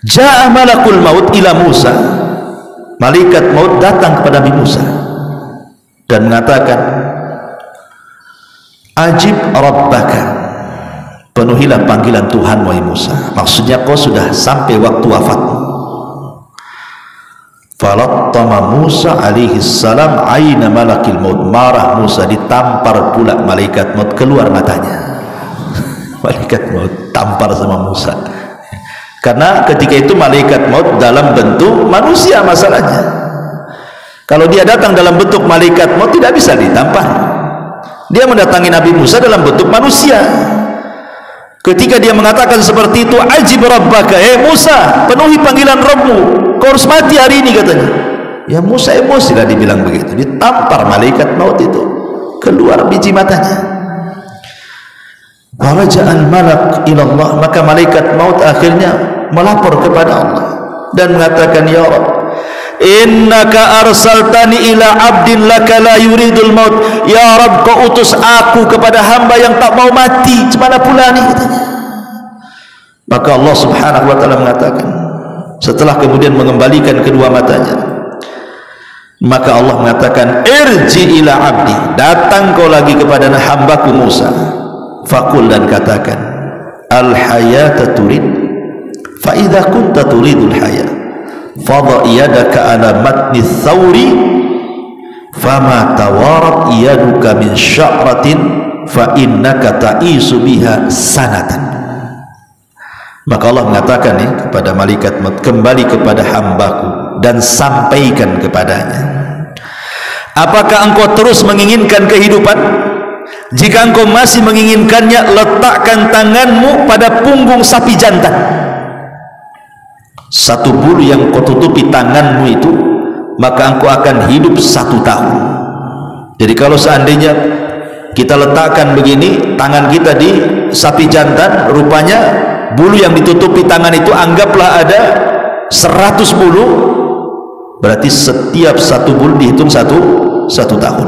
Ja'a malakul maut ila Musa, malaikat maut datang kepada Nabi Musa dan mengatakan, ajib rabbaka, penuhilah panggilan Tuhan wahai Musa. Maksudnya kau sudah sampai waktu wafatmu. Falattama Musa alaihi salam aina malakil maut. Marah Musa, ditampar pula malaikat maut, keluar matanya. Malaikat maut tampar sama Musa. Karena ketika itu malaikat maut dalam bentuk manusia masalahnya. Kalau dia datang dalam bentuk malaikat maut tidak bisa ditampar. Dia mendatangi Nabi Musa dalam bentuk manusia. Ketika dia mengatakan seperti itu, ajib rabbaka, Musa, penuhi panggilan Rabbmu, kau harus mati hari ini, katanya. Ya Musa emosi lah dibilang begitu, ditampar malaikat maut itu, keluar biji matanya. Waraja'al malak ilallah, maka malaikat maut akhirnya melapor kepada Allah dan mengatakan, ya Rabb, innaka arsaltani ila abdin laka la yuridul maut. Ya Rabb, kau utus aku kepada hamba yang tak mau mati, cemana pula ni, katanya. Maka Allah subhanahu wa ta'ala mengatakan, setelah kemudian mengembalikan kedua matanya, maka Allah mengatakan, irji ila abdi, datang kau lagi kepada hambaku Musa, fakul, dan katakan, al hayata turid, fa idza kunta turidul hayat fadha yadaka ala matni thawri fama tawarat yaduka min sya'ratin fa innaka ta'isu biha sanatan. Maka Allah mengatakan kepada malaikat maut, kembali kepada hambaku dan sampaikan kepadanya, apakah engkau terus menginginkan kehidupan? Jika engkau masih menginginkannya, letakkan tanganmu pada punggung sapi jantan. Satu bulu yang kau tutupi tanganmu itu, maka engkau akan hidup 1 tahun. Jadi kalau seandainya kita letakkan begini tangan kita di sapi jantan, rupanya bulu yang ditutupi tangan itu anggaplah ada 100 bulu, berarti setiap 1 bulu dihitung 1 tahun.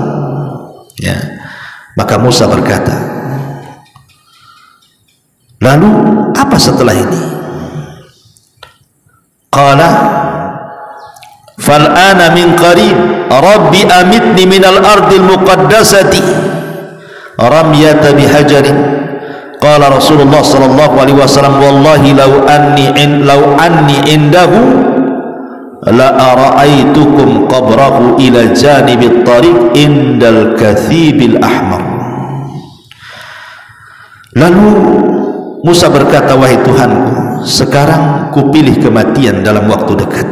Ya. Maka Musa berkata, lalu apa setelah ini? Qala fal'ana min qarib rabbi amitni minal ardil muqaddasati ramyata bihajarin. Qala Rasulullah sallallahu alaihi wasallam, wallahi law anni indahu la ara'aitukum qabrahu ila janibit tariq indal kathibil ahmar. Lalu Musa berkata, wahai Tuhanku, sekarang kupilih kematian dalam waktu dekat.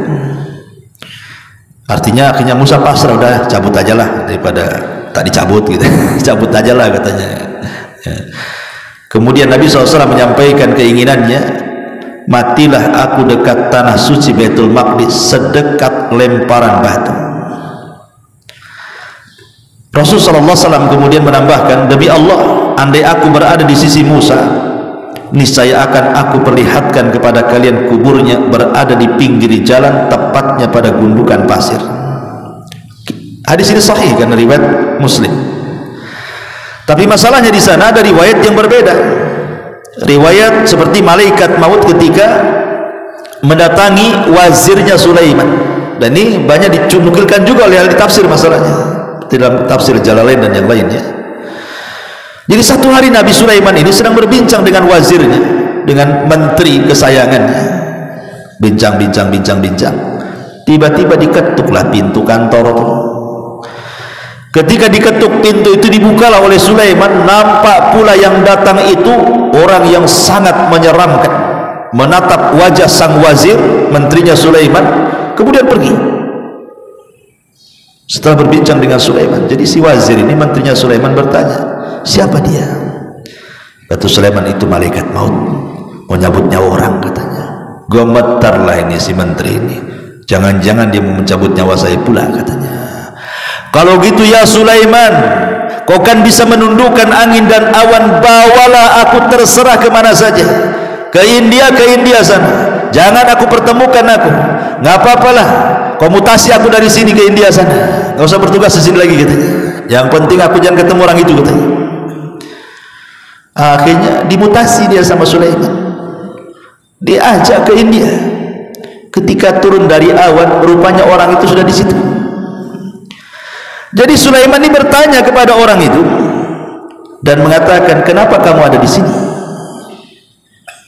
Artinya akhirnya Musa pasrah, udah cabut aja lah daripada tak dicabut gitu. Cabut aja lah katanya. Ya. Kemudian Nabi SAW menyampaikan keinginannya, matilah aku dekat tanah suci Baitul Maqdis sedekat lemparan batu. Rasulullah SAW kemudian menambahkan, demi Allah, andai aku berada di sisi Musa, niscaya akan aku perlihatkan kepada kalian kuburnya berada di pinggir jalan, tepatnya pada gundukan pasir. Hadis ini sahih kan, riwayat Muslim. Tapi masalahnya di sana ada riwayat yang berbeda. Riwayat seperti malaikat maut ketika mendatangi wazirnya Sulaiman, dan ini banyak dicunukilkan juga oleh ahli tafsir masalahnya dalam tafsir Jalalain dan yang lainnya. Jadi satu hari Nabi Sulaiman ini sedang berbincang dengan wazirnya, dengan menteri kesayangannya, bincang. Tiba-tiba diketuklah pintu kantor. Ketika diketuk pintu itu, dibukalah oleh Sulaiman. Nampak pula yang datang itu orang yang sangat menyeramkan, menatap wajah sang wazir, menterinya Sulaiman, kemudian pergi. Setelah berbincang dengan Sulaiman, jadi si wazir ini, menterinya Sulaiman, bertanya, siapa dia? Kata Sulaiman, itu malaikat maut, mau nyabut nyawa orang, katanya. Gemetarlah ini si menteri ini, jangan-jangan dia mau mencabut nyawa saya pula, katanya. Kalau gitu ya Sulaiman, kau kan bisa menundukkan angin dan awan, bawalah aku terserah kemana saja, ke India sana, jangan aku pertemukan aku, nggak apa-apalah, komutasi aku dari sini ke India sana, nggak usah bertugas di sini lagi, katanya. Yang penting aku jangan ketemu orang itu, katanya. Akhirnya dimutasi dia sama Sulaiman, diajak ke India. Ketika turun dari awan, rupanya orang itu sudah di situ. Jadi Sulaiman ini bertanya kepada orang itu dan mengatakan, kenapa kamu ada di sini?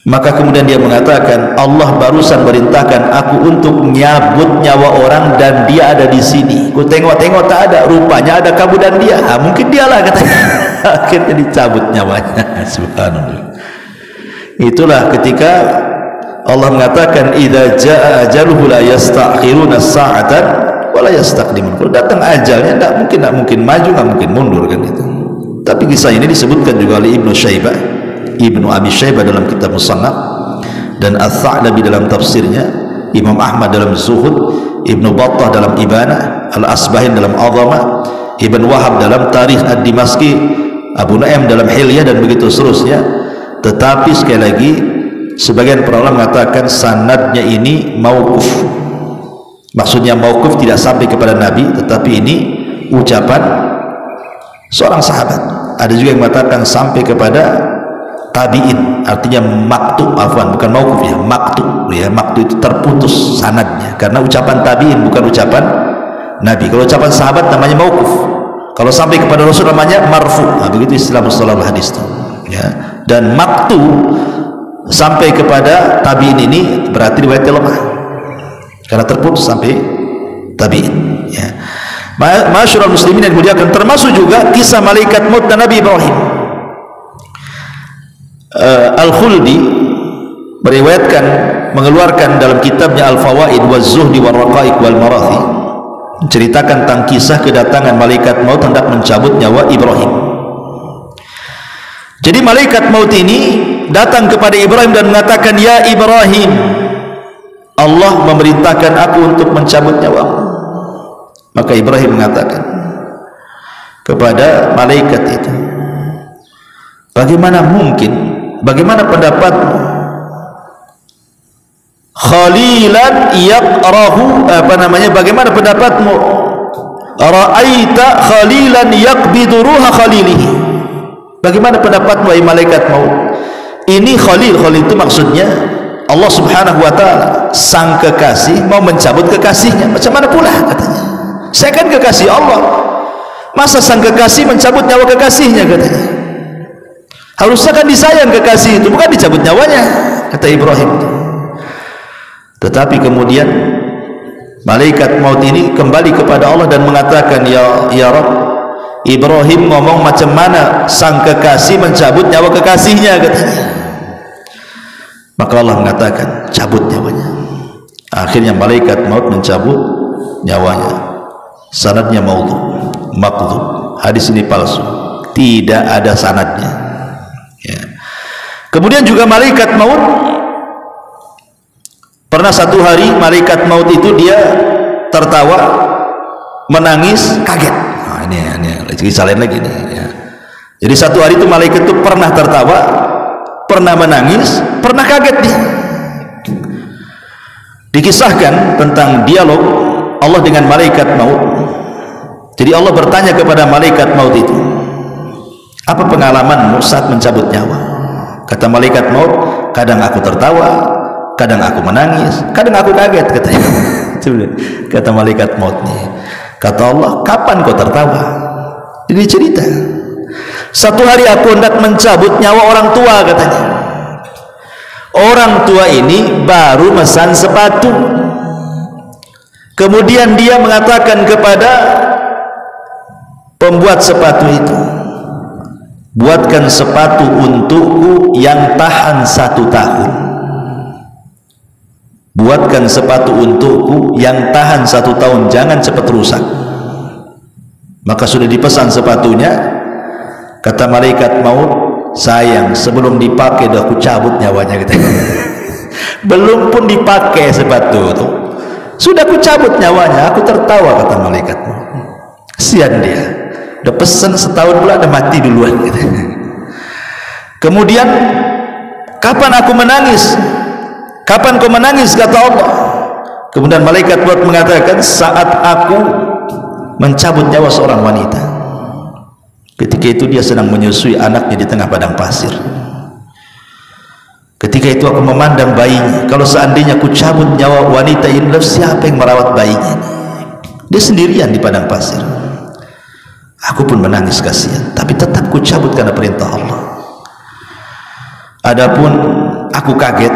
Maka kemudian dia mengatakan, Allah barusan merintahkan aku untuk nyabut nyawa orang dan dia ada di sini. Ku tengok-tengok tak ada, rupanya ada kamu dan dia. Mungkin dialah katanya. Akhirnya dicabut nyawanya. Subhanallah. Itulah ketika Allah mengatakan, idza jaa ajaluhu la yastakhiruna sa'atan wa la yastaqdimun. Kalau datang ajalnya tidak mungkin maju, tidak mungkin mundur kan itu. Tapi kisah ini disebutkan juga oleh Ibnu Abi Syaibah dalam kitab Musannaf, dan Ats-Tsa'labi dalam tafsirnya, Imam Ahmad dalam Zuhud, Ibnu Battah dalam Ibanah, Al-Asbahin dalam Azamah, Ibn Wahab dalam Tarikh Ad-Dimashqi, Abu Nu'aim dalam Hilyah, dan begitu seterusnya. Tetapi sekali lagi sebagian para ulama mengatakan sanadnya ini mauquf. Maksudnya mauquf tidak sampai kepada Nabi, tetapi ini ucapan seorang sahabat. Ada juga yang mengatakan sampai kepada tabi'in, artinya maktu, bukan mauquf ya, maktu itu terputus sanadnya karena ucapan tabi'in, bukan ucapan Nabi. Kalau ucapan sahabat namanya mauquf, kalau sampai kepada Rasul namanya marfu. Begitu istilah mustalahul hadis itu ya. Dan maktu sampai kepada tabi'in ini berarti riwayatnya lemah karena terputus sampai tabi'in ya. Masyarul muslimin yang dimuliakan, termasuk juga kisah malaikat maut dan Nabi Ibrahim. Al-Khuldi meriwayatkan, mengeluarkan dalam kitabnya Al-Fawaid waz-Zuhdi war-Raqaiq wal-Marathi, menceritakan tentang kisah kedatangan malaikat maut hendak mencabut nyawa Ibrahim. Jadi malaikat maut ini datang kepada Ibrahim dan mengatakan, ya Ibrahim, Allah memerintahkan aku untuk mencabut nyawamu. Maka Ibrahim mengatakan kepada malaikat itu, bagaimana mungkin, bagaimana pendapatmu, khalilan yaqrahu, bagaimana pendapatmu, ra'aita khalilan yaqbidu ruha khalilihi, bagaimana pendapatmu wahai malaikat maut? Ini khalil itu maksudnya Allah subhanahu wa ta'ala, sang kekasih mau mencabut kekasihnya. Macam mana pula katanya, saya kan kekasih Allah, masa sang kekasih mencabut nyawa kekasihnya katanya. Harusnya kan disayang kekasih itu, bukan dicabut nyawanya, kata Ibrahim. Tetapi kemudian malaikat maut ini kembali kepada Allah dan mengatakan, ya Rabb, Ibrahim ngomong macam mana sang kekasih mencabut nyawa kekasihnya katanya. Maka Allah mengatakan, cabut nyawanya. Akhirnya malaikat maut mencabut nyawanya. Sanadnya maqdhub. Hadis ini palsu, tidak ada sanadnya ya. Kemudian juga malaikat maut, pernah satu hari malaikat maut itu dia tertawa, menangis, kaget. Ini kisah lain lagi nih ya. Jadi satu hari itu malaikat itu pernah tertawa, pernah menangis, pernah kaget dia. Dikisahkan tentang dialog Allah dengan malaikat maut. Jadi Allah bertanya kepada malaikat maut itu, apa pengalamanmu saat mencabut nyawa? Kata malaikat maut, kadang aku tertawa, kadang aku menangis, kadang aku kaget katanya. Kata malaikat maut nih. Kata Allah, kapan kau tertawa? Jadi cerita, satu hari aku hendak mencabut nyawa orang tua katanya. Orang tua ini baru mesan sepatu. Kemudian dia mengatakan kepada pembuat sepatu itu, buatkan sepatu untukku yang tahan 1 tahun. Buatkan sepatu untukku yang tahan 1 tahun, jangan cepat rusak. Maka sudah dipesan sepatunya. Kata malaikat maut, sayang, sebelum dipakai dah aku cabut nyawanya gitu. Belum pun dipakai sepatu itu, sudah aku cabut nyawanya. Aku tertawa, kata malaikat maut. Kasihan dia, udah pesan setahun pula udah mati duluan gitu. Kemudian, kapan aku menangis? Kapan kau menangis? Kata Allah. Kemudian malaikat maut mengatakan, saat aku mencabut nyawa seorang wanita. Ketika itu dia sedang menyusui anaknya di tengah padang pasir. Ketika itu aku memandang bayinya. Kalau seandainya aku cabut nyawa wanita ini, siapa yang merawat bayinya? Dia sendirian di padang pasir. Aku pun menangis kasihan, tapi tetap ku cabut karena perintah Allah. Adapun aku kaget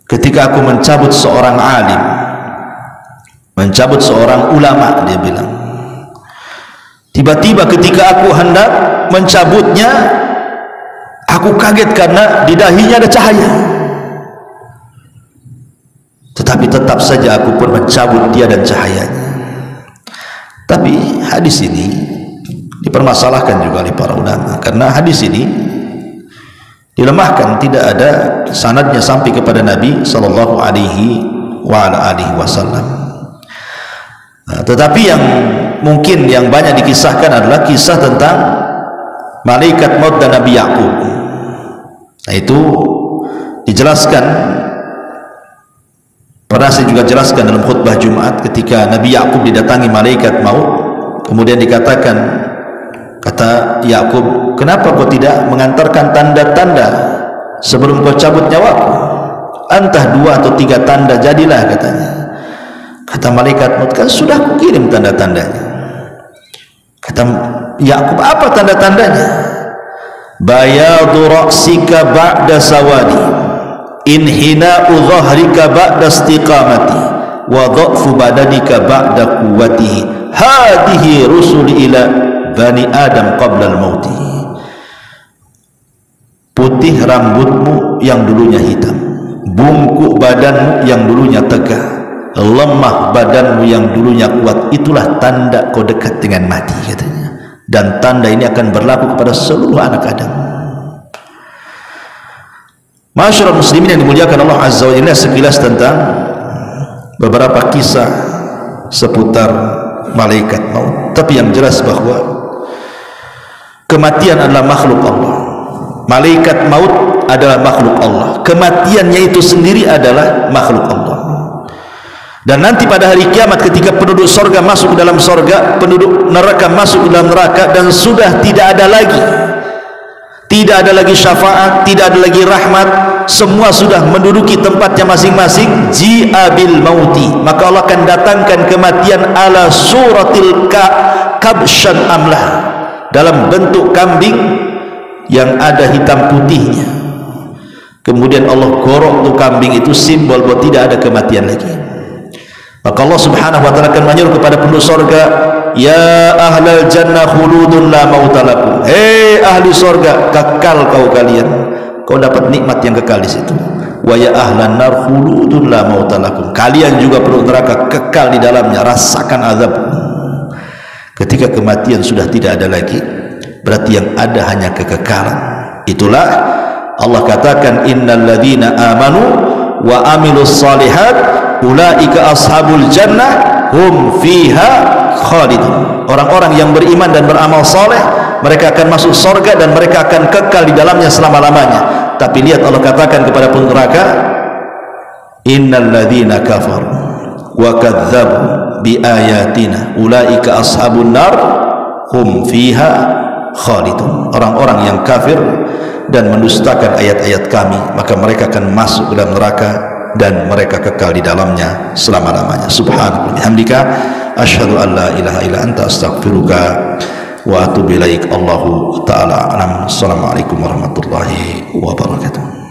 ketika aku mencabut seorang alim, mencabut seorang ulama. Dia bilang, tiba-tiba ketika aku hendak mencabutnya, aku kaget karena di dahinya ada cahaya. Tetapi tetap saja aku pun mencabut dia dan cahayanya. Tapi hadis ini dipermasalahkan juga oleh para ulama, karena hadis ini dilemahkan, tidak ada sanadnya sampai kepada Nabi sallallahu alaihi wasallam. Tetapi yang mungkin yang banyak dikisahkan adalah kisah tentang malaikat maut dan Nabi Yakub. Nah, itu dijelaskan, pernah saya juga jelaskan dalam khutbah Jumat, ketika Nabi Yakub didatangi malaikat maut, kemudian dikatakan, kata Yakub, kenapa kau tidak mengantarkan tanda-tanda sebelum kau cabut nyawaku? Entah 2 atau 3 tanda jadilah, katanya. Kata malaikat maut, kan sudah kukirim tanda-tandanya. Kata Yakub, apa tanda-tandanya? Bayadu ra'sika ba'da sawadi, inhina'u dhahrika ba'da istiqamati, wa dha'fu badanika ba'da quwwatihi, hadihi rusul ila Bani Adam qabla al-mauti. Putih rambutmu yang dulunya hitam, bungkuk badanmu yang dulunya tegak, lemah badanmu yang dulunya kuat, itulah tanda kau dekat dengan mati, katanya. Dan tanda ini akan berlaku kepada seluruh anak Adam. Masyarakat muslimin yang dimuliakan Allah Azza wa Jalla, sekilas tentang beberapa kisah seputar malaikat maut. Tapi yang jelas bahwa kematian adalah makhluk Allah, malaikat maut adalah makhluk Allah, kematiannya itu sendiri adalah makhluk Allah. Dan nanti pada hari kiamat, ketika penduduk sorga masuk ke dalam sorga, penduduk neraka masuk ke dalam neraka, dan sudah tidak ada lagi syafaat, tidak ada lagi rahmat, semua sudah menduduki tempatnya masing-masing. Ji'abil mauti, maka Allah akan datangkan kematian ala suratil kabshan amlah, dalam bentuk kambing yang ada hitam putihnya. Kemudian Allah gorok tuh kambing itu, simbol bahwa tidak ada kematian lagi. Maka Allah subhanahu wa ta'ala akan menyuruh kepada penduduk surga, ya ahlal jannah khuludun la mautalakum, hei ahli surga, kekal kau kalian, kau dapat nikmat yang kekal di situ. Wa ya ahlan nar khuludun la mautalakum, kalian juga penduduk neraka kekal di dalamnya, rasakan azab. Ketika kematian sudah tidak ada lagi, berarti yang ada hanya kekekalan. Itulah Allah katakan, innal ladzina amanu wa amilus salihat ulaika ashabul jannah hum fiha khalidun. Orang-orang yang beriman dan beramal saleh, mereka akan masuk surga dan mereka akan kekal di dalamnya selama-lamanya. Tapi lihat, Allah katakan kepada penduduk neraka, innal ladzina kafaru wa kadzdzabu bi ayatina ulaika ashabun nar hum fiha khalidun. Orang-orang yang kafir dan mendustakan ayat-ayat kami, maka mereka akan masuk ke dalam neraka dan mereka kekal di dalamnya selama-lamanya. Subhanallah bihamdika asyhadu an la ilaha illa anta astaghfiruka wa atubu ilaik. Allahu ta'ala alam. Assalamualaikum warahmatullahi wabarakatuh.